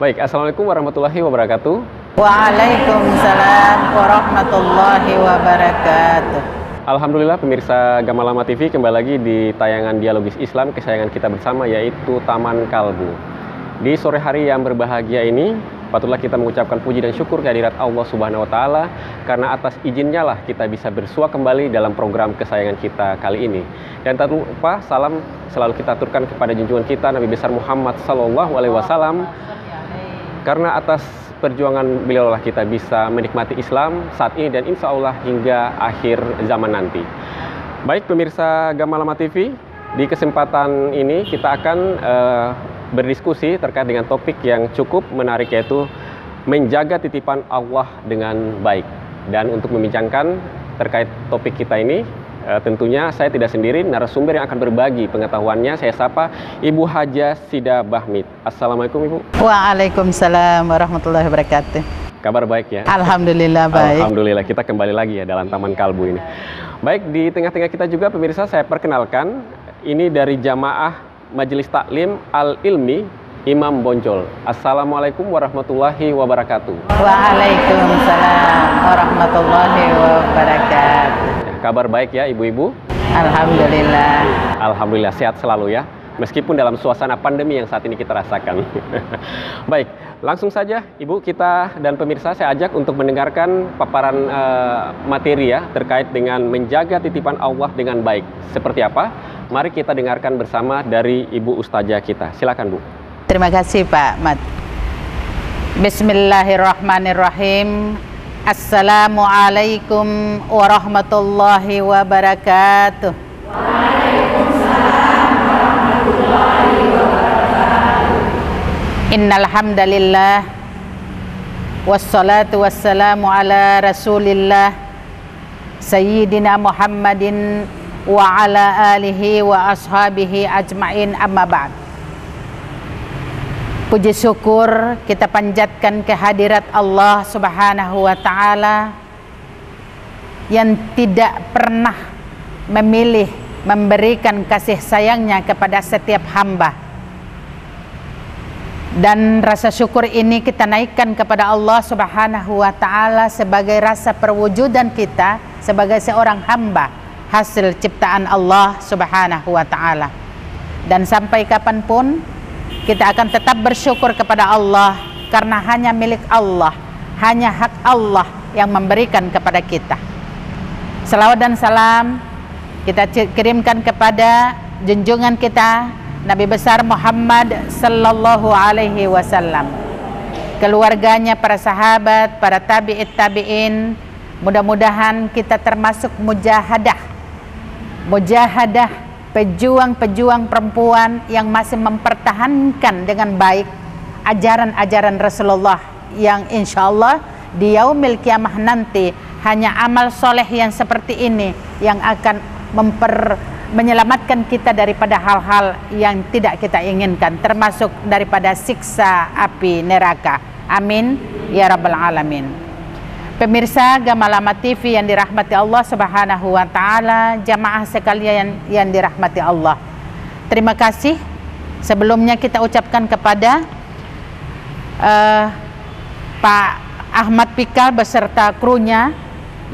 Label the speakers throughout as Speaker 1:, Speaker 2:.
Speaker 1: Baik, Assalamualaikum warahmatullahi wabarakatuh.
Speaker 2: Waalaikumsalam warahmatullahi wabarakatuh.
Speaker 1: Alhamdulillah pemirsa Gamalama TV, kembali lagi di tayangan Dialogis Islam kesayangan kita bersama, yaitu Taman Kalbu. Di sore hari yang berbahagia ini, patutlah kita mengucapkan puji dan syukur kehadirat Allah Subhanahu wa Ta'ala, karena atas izinnya lah kita bisa bersua kembali dalam program kesayangan kita kali ini. Dan tak lupa salam selalu kita aturkan kepada junjungan kita Nabi besar Muhammad Sallallahu Alaihi Wasallam, karena atas perjuangan beliau lah kita bisa menikmati Islam saat ini dan insya Allah hingga akhir zaman nanti. Baik pemirsa Gamalama TV, di kesempatan ini kita akan berdiskusi terkait dengan topik yang cukup menarik, yaitu menjaga titipan Allah dengan baik. Dan untuk membincangkan terkait topik kita ini, tentunya saya tidak sendiri, narasumber yang akan berbagi pengetahuannya saya sapa Ibu Hajah Sida Bahmid. Assalamualaikum Ibu.
Speaker 2: Waalaikumsalam warahmatullahi wabarakatuh.
Speaker 1: Kabar baik ya?
Speaker 2: Alhamdulillah baik.
Speaker 1: Alhamdulillah, kita kembali lagi ya dalam Taman Kalbu ini. Baik, di tengah-tengah kita juga pemirsa, saya perkenalkan ini dari Jamaah Majelis Taklim Al-Ilmi Imam Bonjol. Assalamualaikum warahmatullahi wabarakatuh.
Speaker 2: Waalaikumsalam warahmatullahi wabarakatuh.
Speaker 1: Kabar baik ya ibu-ibu?
Speaker 2: Alhamdulillah.
Speaker 1: Alhamdulillah, sehat selalu ya, meskipun dalam suasana pandemi yang saat ini kita rasakan. Baik, langsung saja Ibu, kita dan pemirsa saya ajak untuk mendengarkan paparan materi ya terkait dengan menjaga titipan Allah dengan baik. Seperti apa? Mari kita dengarkan bersama dari Ibu Ustazah kita. Silakan Bu.
Speaker 2: Terima kasih Pak Mat. Bismillahirrahmanirrahim. Assalamualaikum warahmatullahi wabarakatuh.
Speaker 3: Waalaikumsalam warahmatullahi wabarakatuh.
Speaker 2: Innal hamdalillah wassalatu wassalamu ala Rasulillah Sayyidina Muhammadin wa ala alihi wa ashabihi ajma'in, amma ba'd. Puji syukur kita panjatkan kehadirat Allah Subhanahu wa Ta'ala yang tidak pernah memilih memberikan kasih sayangnya kepada setiap hamba. Dan rasa syukur ini kita naikkan kepada Allah Subhanahu wa Ta'ala sebagai rasa perwujudan kita sebagai seorang hamba, hasil ciptaan Allah Subhanahu wa Ta'ala. Dan sampai kapanpun kita akan tetap bersyukur kepada Allah, karena hanya milik Allah, hanya hak Allah yang memberikan kepada kita. Salawat dan salam kita kirimkan kepada junjungan kita Nabi besar Muhammad Sallallahu Alaihi Wasallam, keluarganya, para sahabat, para tabi'in. Mudah-mudahan kita termasuk mujahadah, pejuang-pejuang perempuan yang masih mempertahankan dengan baik ajaran-ajaran Rasulullah, yang insya Allah di yaumil kiamah nanti hanya amal soleh yang seperti ini yang akan menyelamatkan kita daripada hal-hal yang tidak kita inginkan, termasuk daripada siksa api neraka. Amin ya rabbal alamin. Pemirsa Gamalama TV yang dirahmati Allah Subhanahu wa Ta'ala, jamaah sekalian yang dirahmati Allah, terima kasih sebelumnya kita ucapkan kepada Pak Ahmad Pikal beserta krunya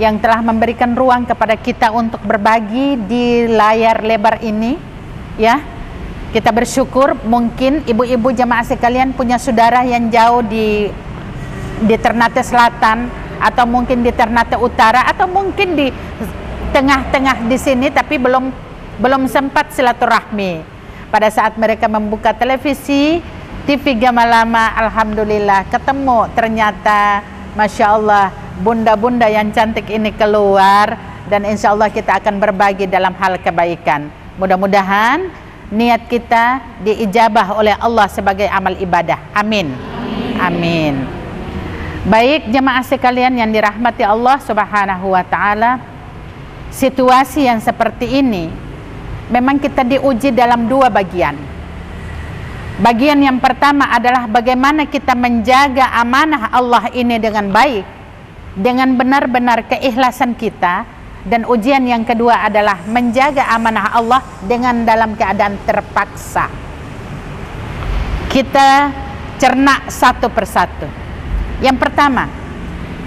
Speaker 2: yang telah memberikan ruang kepada kita untuk berbagi di layar lebar ini ya. Kita bersyukur. Mungkin ibu-ibu jamaah sekalian punya saudara yang jauh di Ternate Selatan, atau mungkin di Ternate Utara, atau mungkin di tengah-tengah di sini, tapi belum sempat silaturahmi. Pada saat mereka membuka televisi, TV Gamalama, alhamdulillah ketemu ternyata, masya Allah, bunda-bunda yang cantik ini keluar, dan insya Allah kita akan berbagi dalam hal kebaikan. Mudah-mudahan niat kita diijabah oleh Allah sebagai amal ibadah. Amin. Amin. Baik jemaah sekalian yang dirahmati Allah Subhanahu wa Ta'ala, situasi yang seperti ini memang kita diuji dalam dua bagian. Bagian yang pertama adalah bagaimana kita menjaga amanah Allah ini dengan baik, dengan benar-benar keikhlasan kita. Dan ujian yang kedua adalah menjaga amanah Allah dengan dalam keadaan terpaksa. Kita cerna satu persatu. Yang pertama,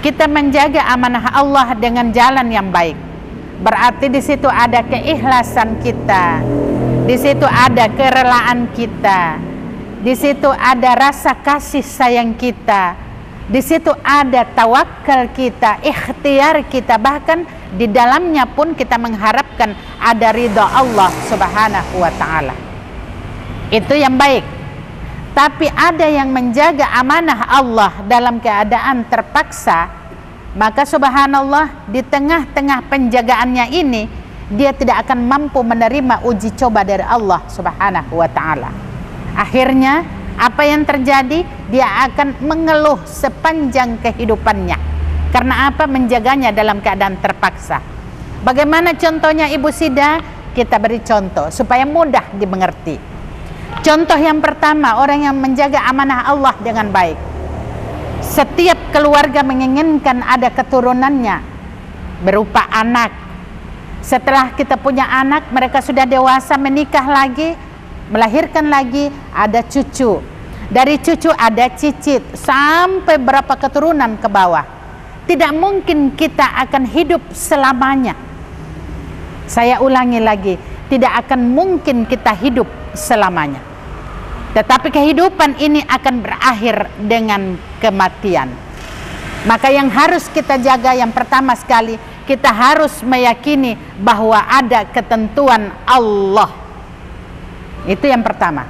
Speaker 2: kita menjaga amanah Allah dengan jalan yang baik. Berarti di situ ada keikhlasan kita, di situ ada kerelaan kita, di situ ada rasa kasih sayang kita, di situ ada tawakal kita, ikhtiar kita, bahkan di dalamnya pun kita mengharapkan ada ridha Allah Subhanahu wa ta'ala. Itu yang baik. Tapi ada yang menjaga amanah Allah dalam keadaan terpaksa, maka subhanallah di tengah-tengah penjagaannya ini dia tidak akan mampu menerima uji coba dari Allah Subhanahu wa ta'ala. Akhirnya apa yang terjadi? Dia akan mengeluh sepanjang kehidupannya. Karena apa? Menjaganya dalam keadaan terpaksa. Bagaimana contohnya Ibu Sida? Kita beri contoh supaya mudah dimengerti. Contoh yang pertama, orang yang menjaga amanah Allah dengan baik. Setiap keluarga menginginkan ada keturunannya berupa anak. Setelah kita punya anak, mereka sudah dewasa, menikah lagi, melahirkan lagi, ada cucu. Dari cucu ada cicit, sampai berapa keturunan ke bawah. Tidak mungkin kita akan hidup selamanya. Saya ulangi lagi, tidak akan mungkin kita hidup selamanya. Tetapi kehidupan ini akan berakhir dengan kematian. Maka yang harus kita jaga yang pertama sekali, kita harus meyakini bahwa ada ketentuan Allah. Itu yang pertama.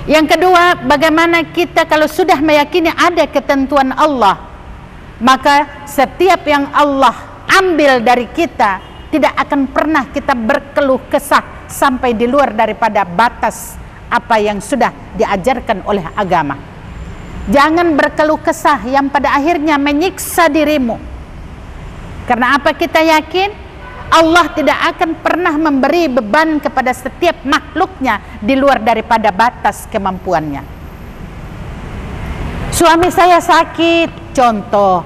Speaker 2: Yang kedua, bagaimana kita kalau sudah meyakini ada ketentuan Allah, maka setiap yang Allah ambil dari kita tidak akan pernah kita berkeluh kesah sampai di luar daripada batas apa yang sudah diajarkan oleh agama. Jangan berkeluh kesah yang pada akhirnya menyiksa dirimu. Karena apa? Kita yakin Allah tidak akan pernah memberi beban kepada setiap makhluknya di luar daripada batas kemampuannya. Suami saya sakit, contoh.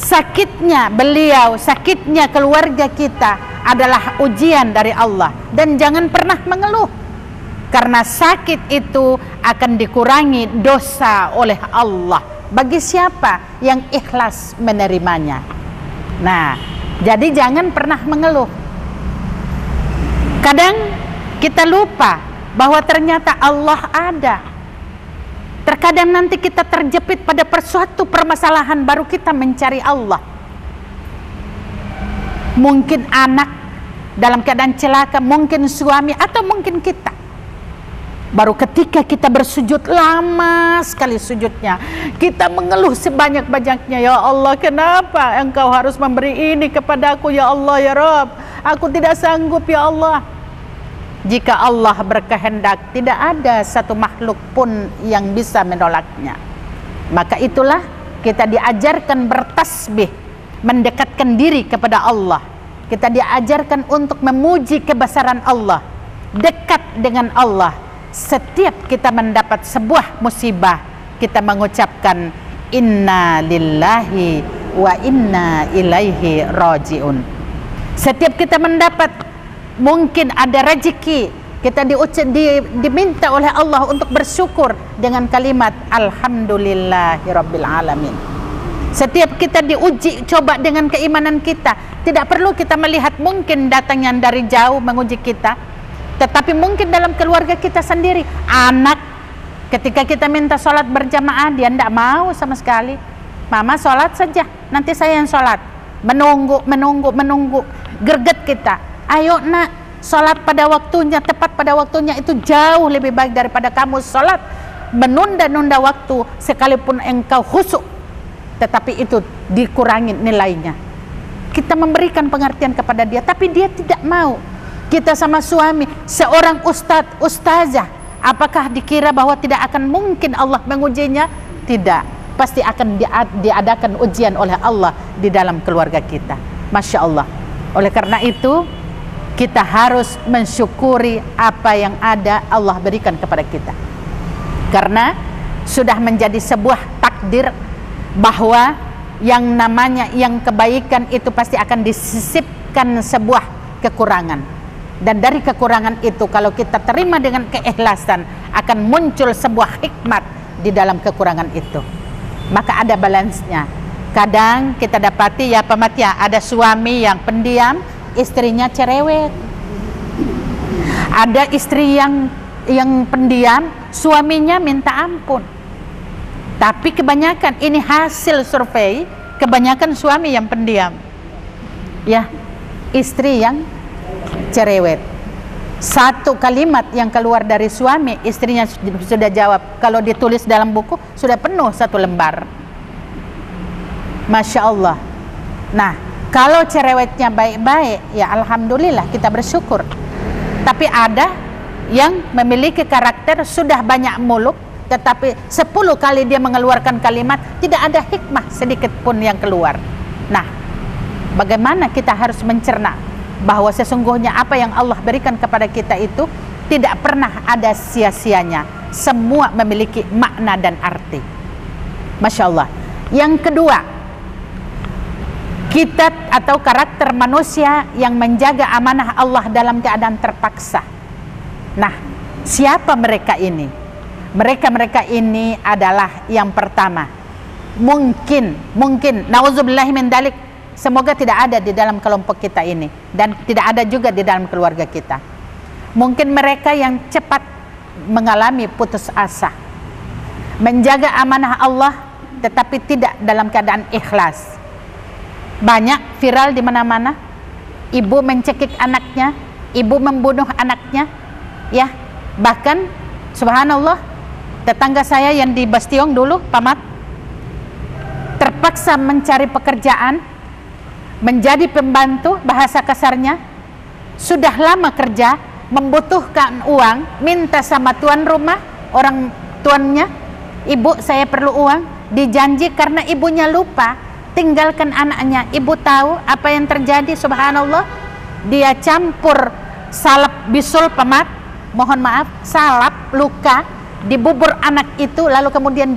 Speaker 2: Sakitnya beliau, sakitnya keluarga kita adalah ujian dari Allah. Dan jangan pernah mengeluh, karena sakit itu akan dikurangi dosa oleh Allah bagi siapa yang ikhlas menerimanya. Nah, jadi jangan pernah mengeluh. Kadang kita lupa bahwa ternyata Allah ada. Terkadang nanti kita terjepit pada suatu permasalahan baru kita mencari Allah. Mungkin anak dalam keadaan celaka, mungkin suami, atau mungkin kita. Baru ketika kita bersujud, lama sekali sujudnya, kita mengeluh sebanyak-banyaknya, ya Allah, kenapa Engkau harus memberi ini kepadaku, ya Allah, ya Rabb, aku tidak sanggup, ya Allah. Jika Allah berkehendak, tidak ada satu makhluk pun yang bisa menolaknya. Maka itulah kita diajarkan bertasbih, mendekatkan diri kepada Allah. Kita diajarkan untuk memuji kebesaran Allah, dekat dengan Allah. Setiap kita mendapat sebuah musibah, kita mengucapkan inna lillahi wa inna ilaihi rajiun. Setiap kita mendapat, mungkin ada rezeki, kita diminta oleh Allah untuk bersyukur dengan kalimat alhamdulillahirabbil alamin. Setiap kita diuji coba dengan keimanan kita, tidak perlu kita melihat mungkin datangnya dari jauh menguji kita, tetapi mungkin dalam keluarga kita sendiri. Anak, ketika kita minta sholat berjamaah, dia tidak mau sama sekali. Mama sholat saja, nanti saya yang sholat. Menunggu, greget kita. Ayo nak, sholat pada waktunya, tepat pada waktunya, itu jauh lebih baik daripada kamu sholat menunda-nunda waktu, sekalipun engkau khusyuk, tetapi itu dikurangi nilainya. Kita memberikan pengertian kepada dia, tapi dia tidak mau. Kita sama suami, seorang ustadz, ustazah, apakah dikira bahwa tidak akan mungkin Allah mengujinya? Tidak, pasti akan diadakan ujian oleh Allah di dalam keluarga kita. Masya Allah. Oleh karena itu, kita harus mensyukuri apa yang ada Allah berikan kepada kita. Karena sudah menjadi sebuah takdir bahwa yang namanya yang kebaikan itu pasti akan disisipkan sebuah kekurangan. Dan dari kekurangan itu kalau kita terima dengan keikhlasan, akan muncul sebuah hikmat di dalam kekurangan itu. Maka ada balance-nya. Kadang kita dapati ya Pamat ya, ada suami yang pendiam, istrinya cerewet. Ada istri yang pendiam, suaminya minta ampun. Tapi kebanyakan, ini hasil survei, kebanyakan suami yang pendiam. Ya, istri yang cerewet. Satu kalimat yang keluar dari suami, istrinya sudah jawab. Kalau ditulis dalam buku, sudah penuh satu lembar. Masya Allah. Nah, kalau cerewetnya baik-baik, ya alhamdulillah kita bersyukur. Tapi ada yang memiliki karakter sudah banyak mulut, tetapi 10 kali dia mengeluarkan kalimat, tidak ada hikmah sedikit pun yang keluar. Nah, bagaimana kita harus mencerna bahwa sesungguhnya apa yang Allah berikan kepada kita itu tidak pernah ada sia-sianya. Semua memiliki makna dan arti. Masya Allah. Yang kedua, kita atau karakter manusia yang menjaga amanah Allah dalam keadaan terpaksa. Nah, siapa mereka ini? Mereka ini adalah yang pertama, mungkin nauzubillahi min dalik, semoga tidak ada di dalam kelompok kita ini dan tidak ada juga di dalam keluarga kita. Mungkin mereka yang cepat mengalami putus asa, menjaga amanah Allah tetapi tidak dalam keadaan ikhlas. Banyak viral di mana-mana, ibu mencekik anaknya, ibu membunuh anaknya, ya. Bahkan subhanallah, tetangga saya yang di Bastiong dulu, Pamat, terpaksa mencari pekerjaan, menjadi pembantu, bahasa kasarnya, sudah lama kerja, membutuhkan uang, minta sama tuan rumah, orang tuannya, ibu saya perlu uang, dijanji karena ibunya lupa, tinggalkan anaknya. Ibu tahu apa yang terjadi, subhanallah, dia campur salep bisul, Pamat, mohon maaf, salep luka di bubur anak itu, lalu kemudian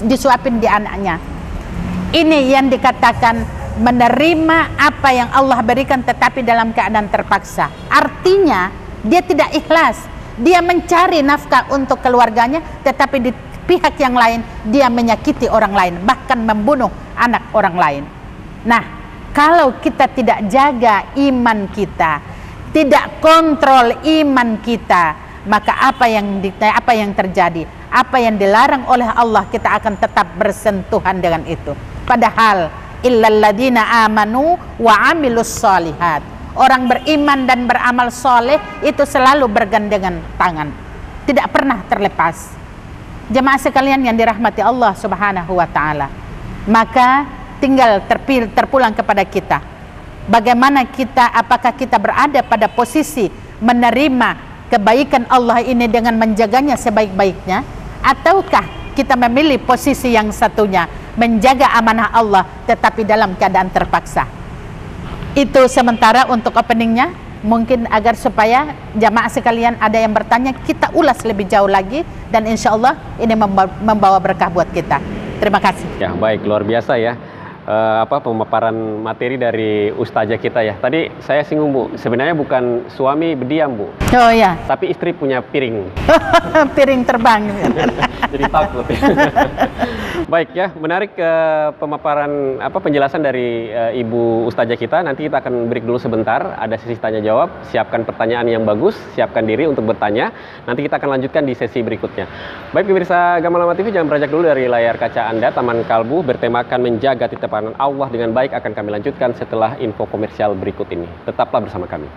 Speaker 2: disuapin di anaknya. Ini yang dikatakan menerima apa yang Allah berikan tetapi dalam keadaan terpaksa. Artinya dia tidak ikhlas, dia mencari nafkah untuk keluarganya tetapi di pihak yang lain dia menyakiti orang lain, bahkan membunuh anak orang lain. Nah, kalau kita tidak jaga iman kita, tidak kontrol iman kita, maka apa yang terjadi, apa yang dilarang oleh Allah, kita akan tetap bersentuhan dengan itu. Padahal illalladzina amanu wa amilus solihat, orang beriman dan beramal soleh itu selalu bergandengan tangan, tidak pernah terlepas. Jemaah sekalian yang dirahmati Allah subhanahu wa ta'ala, maka tinggal terpulang kepada kita. Bagaimana kita, apakah kita berada pada posisi menerima kebaikan Allah ini dengan menjaganya sebaik-baiknya, ataukah kita memilih posisi yang satunya, menjaga amanah Allah tetapi dalam keadaan terpaksa. Itu sementara untuk openingnya. Mungkin agar supaya jamaah sekalian ada yang bertanya, kita ulas lebih jauh lagi dan insya Allah ini membawa berkah buat kita. Terima kasih.
Speaker 1: Ya baik, luar biasa ya. Pemaparan materi dari ustazah kita ya. Tadi saya singgung Bu, sebenarnya bukan suami berdiam Bu.
Speaker 2: Oh ya.
Speaker 1: Tapi istri punya piring.
Speaker 2: Piring terbang.
Speaker 1: Jadi takut. Baik ya, menarik pemaparan penjelasan dari Ibu ustazah kita. Nanti kita akan break dulu sebentar. Ada sesi tanya jawab. Siapkan pertanyaan yang bagus, siapkan diri untuk bertanya. Nanti kita akan lanjutkan di sesi berikutnya. Baik pemirsa Gamalama TV, jangan beranjak dulu dari layar kaca Anda. Taman Kalbu bertemakan menjaga titipan Allah dengan baik akan kami lanjutkan setelah info komersial berikut ini. Tetaplah bersama kami.